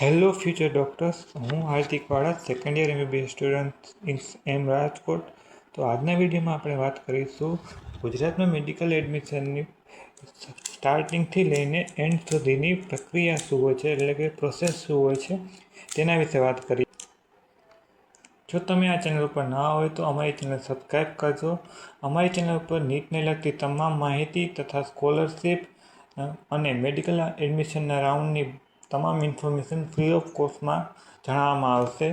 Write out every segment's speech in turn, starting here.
Hello future doctors, હું Hardik Vala, second year MBBS student in એમ રાજકોટ. તો આજના વિડીયોમાં આપણે વાત કરીશું ગુજરાતમાં મેડિકલ એડમિશનની સ્ટાર્ટિંગથી લઈને એન્ડ સુધીની પ્રક્રિયા શું હોય છે, એટલે કે પ્રોસેસ શું હોય છે તેના વિશે વાત કરીએ. જો તમે આ ચેનલ ઉપર ના હોય તો અમારી ચેનલ સબસ્ક્રાઈબ કરજો. અમારી ચેનલ ઉપર નીટને લગતી તમામ માહિતી તથા સ્કોલરશિપ અને મેડિકલ એડમિશનના રાઉન્ડની તમામ ઇન્ફોર્મેશન ફ્રી ઓફ કોસ્ટમાં જણાવવામાં આવશે.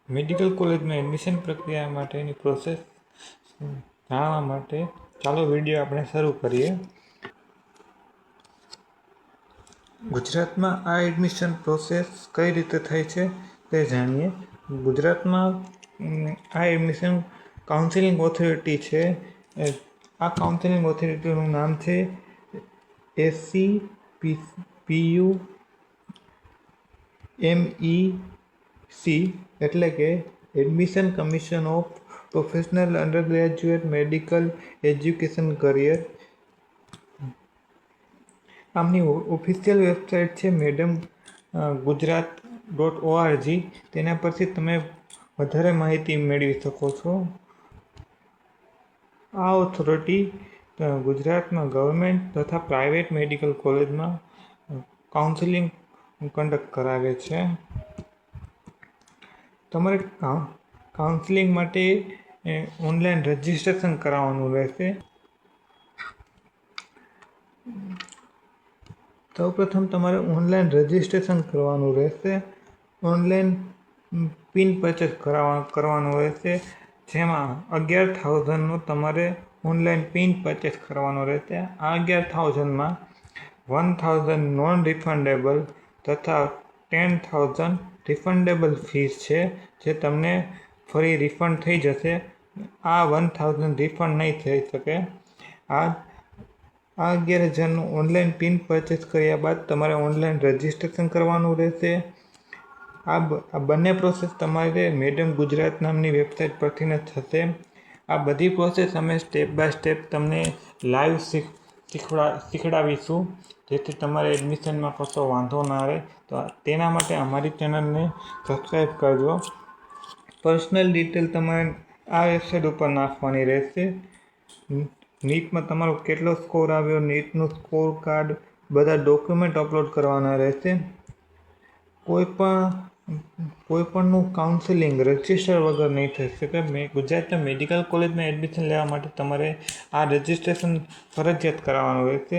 મેડિકલ કોલેજમાં એડમિશન પ્રક્રિયા માટેની પ્રોસેસ જાણવા માટે ચાલો વિડીયો આપણે શરૂ કરીએ. ગુજરાતમાં આ એડમિશન પ્રોસેસ કઈ રીતે થાય છે તે જાણીએ. ગુજરાતમાં આ એડમિશન કાઉન્સિલિંગ ઓથોરિટી છે. આ કાઉન્સિલિંગ ઓથોરિટીનું નામ છે SCPUMEC, એટલે કે admission commission of professional undergraduate medical education career. આમની ઓફિશિયલ વેબસાઇટ છે madamgujarat.org. તેના પરથી તમે વધારે માહિતી મેળવી શકો છો. આ ઓથોરિટી ગુજરાતમાં ગવર્મેન્ટ તથા પ્રાઇવેટ મેડિકલ કોલેજમાં કાઉન્સિલિંગ કન્ડક્ટ કરાવે છે. તમારે કાઉન્સિલિંગ માટે ઓનલાઈન રજિસ્ટ્રેશન કરાવવાનું રહેશે. સૌપ્રથમ તમારે ઓનલાઈન રજિસ્ટ્રેશન કરવાનું રહેશે. ઓનલાઈન પિન પરચેસ કરવાનું રહેશે, જેમાં 11,000નો તમારે ઓનલાઈન પિન પરચેસ કરવાનો રહેશે. આ 11,000માં 1,000 નોન રિફંડેબલ તથા 10,000 રિફંડેબલ ફીસ છે, જે તમને ફરી રિફંડ થઈ જશે. આ 1,000 રિફંડ નહીં થઈ શકે. આ 11,000નું ઓનલાઈન પિન પરચેસ કર્યા બાદ તમારે ઓનલાઈન રજિસ્ટ્રેશન કરવાનું રહેશે. આ બંને પ્રોસેસ તમારે મેડમ ગુજરાત નામની વેબસાઇટ પરથી જ થશે. આ બધી પ્રોસેસ અમે સ્ટેપ બાય સ્ટેપ તમને લાઈવ શીખડાવીશું, જેથી તમારે એડમિશનમાં કશો વાંધો ના રહે. તો તેના માટે અમારી ચેનલને સબસ્ક્રાઈબ કરજો. પર્સનલ ડિટેલ તમારે આ વેબસાઇટ ઉપર નાખવાની રહેશે. નીટમાં તમારો કેટલો સ્કોર આવ્યો, નીટનું સ્કોર કાર્ડ, બધા ડોક્યુમેન્ટ અપલોડ કરવાના રહેશે. કોઈપણનું કાઉન્સિલિંગ રજિસ્ટર વગર નહીં થઈ શકે. ગુજરાતના મેડિકલ કોલેજમાં એડમિશન લેવા માટે તમારે આ રજિસ્ટ્રેશન ફરજિયાત કરાવવાનું રહેશે.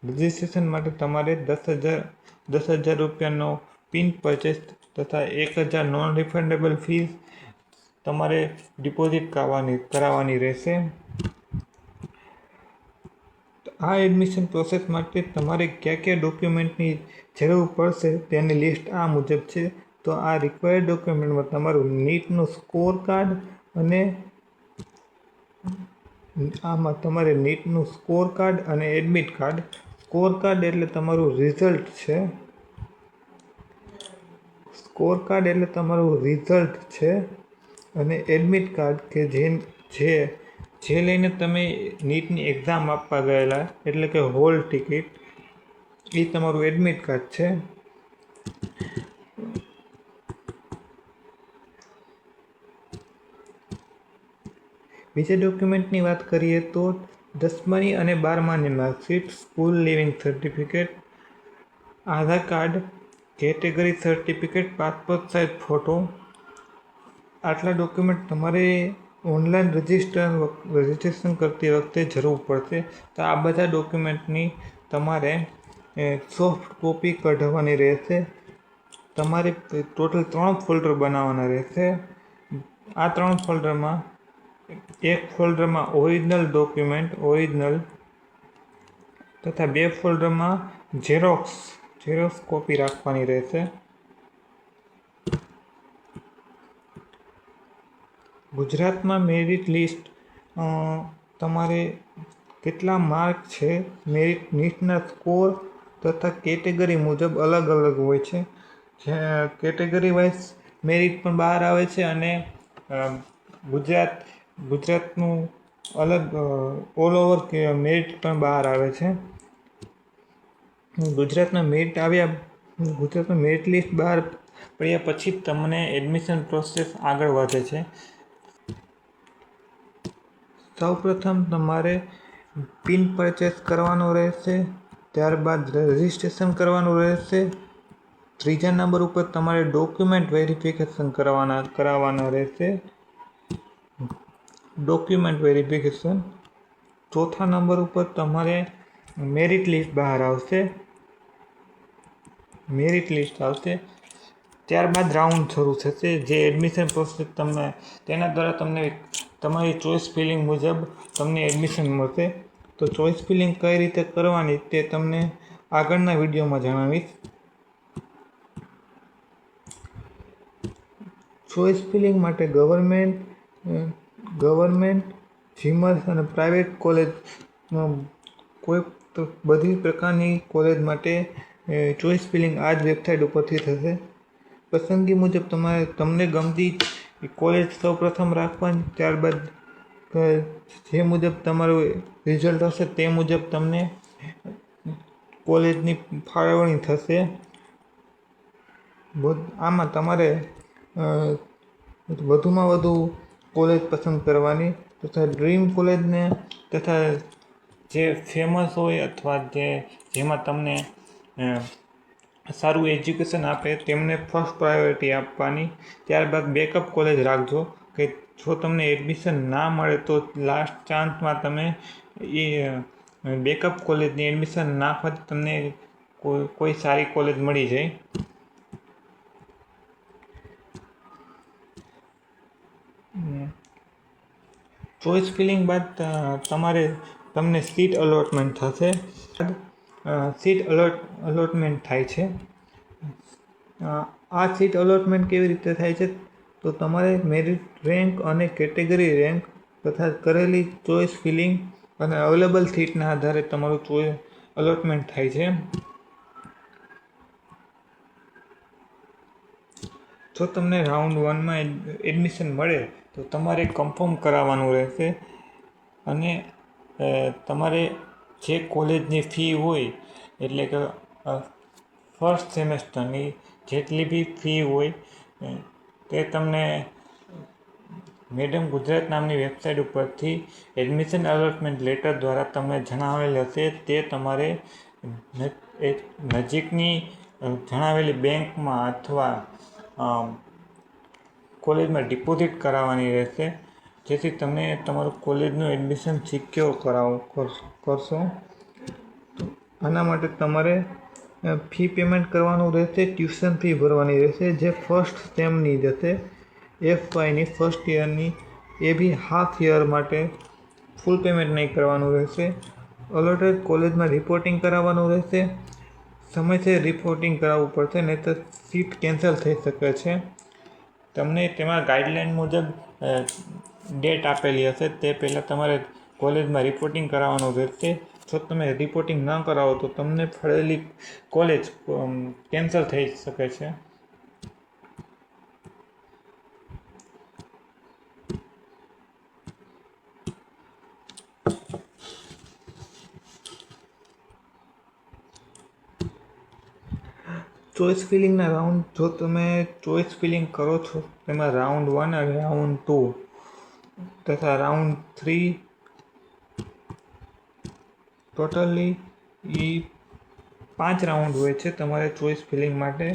રજિસ્ટ્રેશન માટે તમારે 10,000 રૂપિયાનો પિન પરચેસ તથા 1,000 નોન રિફંડેબલ ફીસ તમારે ડિપોઝિટ કરાવવાની રહેશે. આ એડમિશન પ્રોસેસ માટે તમારે કયા ડોક્યુમેન્ટની જરૂર પડશે તેની લિસ્ટ આ મુજબ છે. તો આ રિક્વાયર્ડ ડોક્યુમેન્ટમાં તમારું નીટનું સ્કોર કાર્ડ અને આમાં તમારે નીટનું સ્કોર કાર્ડ અને એડમિટ કાર્ડ. સ્કોર કાર્ડ એટલે તમારું રિઝલ્ટ છે. સ્કોર કાર્ડ એટલે તમારું રિઝલ્ટ છે અને એડમિટ કાર્ડ કે જે લઈને તમે નીટની એક્ઝામ આપવા ગયેલા, એટલે કે હોલ ટિકિટ, એ તમારું એડમિટ કાર્ડ છે. બીજા ડોક્યુમેન્ટની વાત કરીએ તો 10માની અને 12માની marksheet, school leaving certificate, Aadhaar card, category certificate, passport size photo. આટલા ડોક્યુમેન્ટ તમારે ઓનલાઈન રજિસ્ટ્રેશન કરતી વખતે જરૂર પડશે. તો આ બધા ડોક્યુમેન્ટની તમારે સોફ્ટ કોપી કઢાવવાની રહેશે. તમારે ટોટલ 3 ફોલ્ડર બનાવવાના રહેશે. આ 3 ફોલ્ડરમાં એક ફોલ્ડરમાં ઓરિજિનલ ડોક્યુમેન્ટ તથા 2 ફોલ્ડરમાં ઝેરોક્સ કોપી રાખવાની રહેશે. ગુજરાતમાં મેરિટ લિસ્ટ તમારે કેટલા માર્ક છે, મેરિટ લિસ્ટના સ્કોર તથા કેટેગરી મુજબ અલગ હોય છે. કેટેગરી વાઇઝ મેરિટ પણ બહાર આવે છે અને ગુજરાતનું અલગ ઓલ ઓવર મેરિટ પણ બહાર આવે છે. ગુજરાતના મેરિટ આવ્યા ગુજરાતમાં મેરિટ લિસ્ટ બહાર પડ્યા પછી તમને એડમિશન પ્રોસેસ આગળ વધે છે. સૌપ્રથમ તમારે પિન પરચેસ કરવાનો રહેશે, ત્યારબાદ રજિસ્ટ્રેશન કરવાનું રહેશે. ત્રીજા નંબર ઉપર તમારે ડોક્યુમેન્ટ વેરિફિકેશન કરાવવાના રહેશે. Document verification. ચોથા નંબર ઉપર તમારે મેરિટ લિસ્ટ બહાર આવશે. મેરિટ લિસ્ટ આવશે. ત્યારબાદ રાઉન્ડ શરૂ થશે, જે એડમિશન પ્રોસેસ તેના દ્વારા તમને તમારી ચોઇસ ફિલિંગ મુજબ તમને એડમિશન મળશે. તો ચોઇસ ફિલિંગ કઈ રીતે કરવાની તે તમને આગળના વિડીયોમાં જણાવીશ. ચોઇસ ફિલિંગ માટે ગવર્મેન્ટ, જીમર્સ અને પ્રાઇવેટ કોલેજ કોઈ બધી પ્રકારની કોલેજ માટે ચોઇસ ફિલિંગ આ જ વેબસાઇટ ઉપરથી થશે. પસંદગી મુજબ તમને ગમતી કોલેજ સૌપ્રથમ રાખવાની, ત્યારબાદ જે મુજબ તમારું રિઝલ્ટ હશે તે મુજબ તમને કોલેજની ફાળવણી થશે. આમાં તમારે વધુમાં વધુ કોલેજ પસંદ કરવાની તથા ડ્રીમ કોલેજને તથા જે ફેમસ હોય અથવા જેમાં તમને સારું એજ્યુકેશન આપે તેમને ફર્સ્ટ પ્રાયોરિટી આપવાની. ત્યારબાદ બેકઅપ કોલેજ રાખજો કે જો તમને એડમિશન ના મળે તો લાસ્ટ ચાન્સમાં તમે એ બેકઅપ કોલેજની એડમિશન નાખવાથી તમને કોઈ સારી કોલેજ મળી જાય. ચોઇસ ફિલિંગ બાદ તમને સીટ અલોટમેન્ટ થશે. સીટ અલોટમેન્ટ થાય છે. આ સીટ અલોટમેન્ટ કેવી રીતે થાય છે? તો તમારે મેરિટ રેન્ક અને કેટેગરી રેન્ક તથા કરેલી ચોઇસ ફિલિંગ અને અવેલેબલ સીટના આધારે તમારું અલોટમેન્ટ થાય છે. જો તમને રાઉન્ડ 1માં એડમિશન મળે તો તમારે કન્ફર્મ કરાવવાનું રહેશે અને તમારે જે કોલેજની ફી હોય એટલે કે ફર્સ્ટ સેમેસ્ટરની જેટલી બી ફી હોય તે તમને મેડમ ગુજરાત નામની વેબસાઇટ ઉપરથી એડમિશન અલોટમેન્ટ લેટર દ્વારા તમને જણાવેલ હશે. તે તમારે નજીકની જણાવેલી બેંકમાં અથવા કોલેજમાં ડિપોઝિટ કરાવવાની રહેશે, જેથી તમે તમારું કોલેજનું એડમિશન સિક્યોર કરશો. આના માટે તમારે ફી પેમેન્ટ કરવાનું રહેશે. ટ્યુશન ફી ભરવાની રહેશે, જે ફર્સ્ટ સેમની જશે. FYની ફર્સ્ટ યરની એ બી હાફ યર માટે ફૂલ પેમેન્ટ નહીં કરવાનું રહેશે. અલોટેડ કોલેજમાં રિપોર્ટિંગ કરાવવાનું રહેશે. સમયસર રિપોર્ટિંગ કરાવવું પડશે, નહીં તો સીટ કેન્સલ થઈ શકે છે. તમને તેમાં ગાઈડલાઇન મુજબ ડેટ આપેલી હશે તે પહેલાં તમારે કોલેજમાં રિપોર્ટિંગ કરાવવાનું રહેશે. જો તમે રિપોર્ટિંગ ન કરાવો તો તમને ફળેલી કોલેજ કેન્સલ થઈ શકે છે. ચોઇસ ફિલિંગના રાઉન્ડ, જો તમે ચોઇસ ફિલિંગ કરો છો તેમાં રાઉન્ડ 1 અને રાઉન્ડ 2 તથા રાઉન્ડ 3 ટોટલી 5 રાઉન્ડ હોય છે તમારે ચોઇસ ફિલિંગ માટે.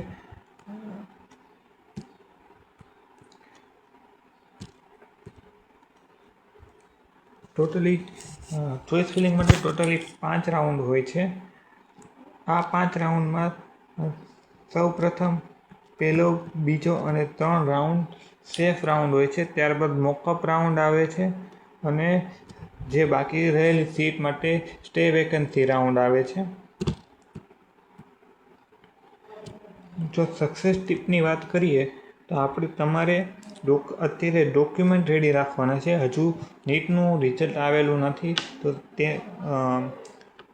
ચોઇસ ફિલિંગ માટે ટોટલી 5 રાઉન્ડ હોય છે. આ 5 રાઉન્ડમાં સૌપ્રથમ પહેલો, બીજો અને 3 રાઉન્ડ સેફ રાઉન્ડ હોય છે. ત્યારબાદ મોકઅપ રાઉન્ડ આવે છે અને જે બાકી રહેલી સીટ માટે સ્ટે વેકન્સી રાઉન્ડ આવે છે. જો સક્સેસ ટીપની વાત કરીએ તો તમારે અત્યારે ડોક્યુમેન્ટ રેડી રાખવાના છે. હજુ નીટનું રિઝલ્ટ આવેલું નથી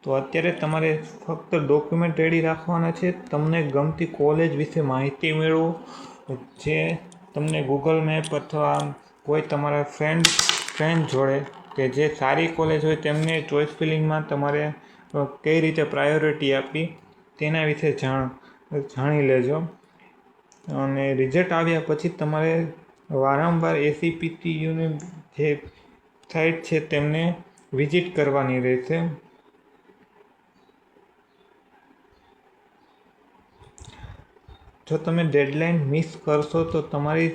તો અત્યારે તમારે ફક્ત ડોક્યુમેન્ટ રેડી રાખવાના છે. તમને ગમતી કોલેજ વિશે માહિતી મેળવો, જે તમને ગૂગલ મેપ અથવા કોઈ તમારા ફ્રેન્ડ જોડે કે જે સારી કોલેજ હોય તેમને ચોઇસ ફિલિંગમાં તમારે કઈ રીતે પ્રાયોરિટી આપવી તેના વિશે જાણી લેજો. અને રિઝલ્ટ આવ્યા પછી તમારે વારંવાર ACPTUની જે સાઇટ છે તેમને વિઝિટ કરવાની રહેશે. જો તમે ડેડલાઇન મિસ કરશો તો તમારી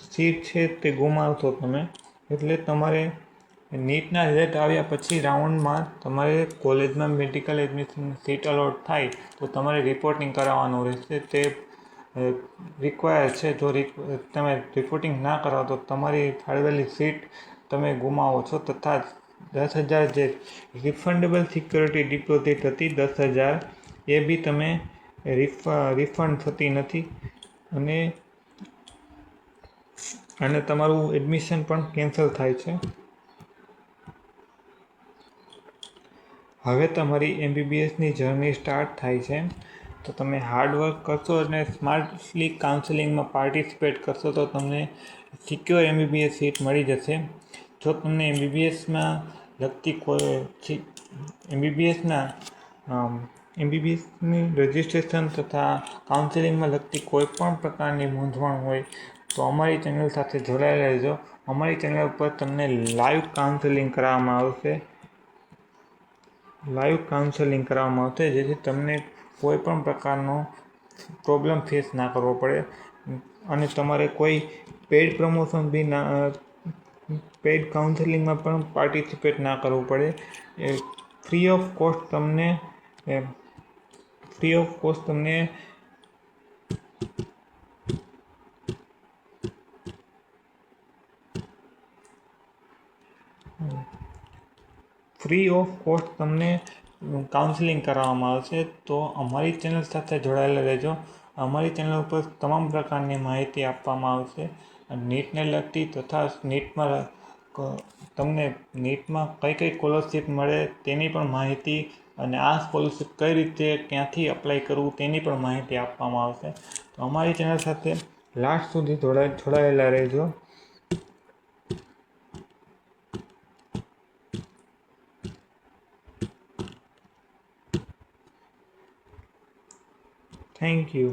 સીટ છે તે ગુમાવશો તમે. એટલે તમારે નીટના રિઝલ્ટ આવ્યા પછી રાઉન્ડમાં તમારે કોલેજમાં મેડિકલ એડમિશન સીટ અલોટ થાય તો તમારે રિપોર્ટિંગ કરાવવાનું રહેશે. તે રિક્વાયર છે. જો તમે રિપોર્ટિંગ ના કરાવો તો તમારી ફાળવેલી સીટ તમે ગુમાવો છો. તથા 10,000 જે રિફંડેબલ સિક્યોરિટી ડિપોઝિટ હતી 10,000 એ બી તમે રિફંડ થતી નથી. અને તમારું એડમિશન પણ કેન્સલ થાય છે. હવે તમારી MBBSની જર્ની સ્ટાર્ટ થાય છે. તો તમે હાર્ડવર્ક કરશો અને સ્માર્ટલી કાઉન્સેલિંગમાં પાર્ટિસિપેટ કરશો તો તમને સિક્યોર MBBS સીટ મળી જશે. જો તમને MBBSમાં લગતી કોઈ MBBSની રજિસ્ટ્રેશન તથા કાઉન્સેલિંગમાં લગતી કોઈ પણ પ્રકારની મૂંઝવણ હોય તો અમારી ચેનલ સાથે જોડાયેલા રહેજો. અમારી ચેનલ ઉપર તમને લાઈવ કાઉન્સેલિંગ કરવામાં આવશે. જેથી તમને કોઈ પણ પ્રકારનો પ્રોબ્લેમ ફેસ ના કરવો પડે. અને તમારે કોઈ પેઇડ પ્રમોશન બી પેઇડ કાઉન્સેલિંગમાં પણ પાર્ટિસિપેટ ના કરવું પડે. ફ્રી ઓફ કોસ્ટ તમને કાઉન્સેલિંગ કરવામાં આવશે. તો અમારી ચેનલ સાથે જોડાયેલા રહેજો. અમારી ચેનલ ઉપર તમામ પ્રકારની માહિતી આપવામાં આવશે. નીટને લગતી તથા તમને નીટમાં કઈ સ્કોલરશીપ મળે તેની પણ માહિતી અને આ સ્કોલરશીપ કઈ રીતે ક્યાંથી અપ્લાય કરવું તેની પણ માહિતી આપવામાં આવશે. તો અમારી ચેનલ સાથે લાસ્ટ સુધી જોડાયેલા રહેજો. Thank you.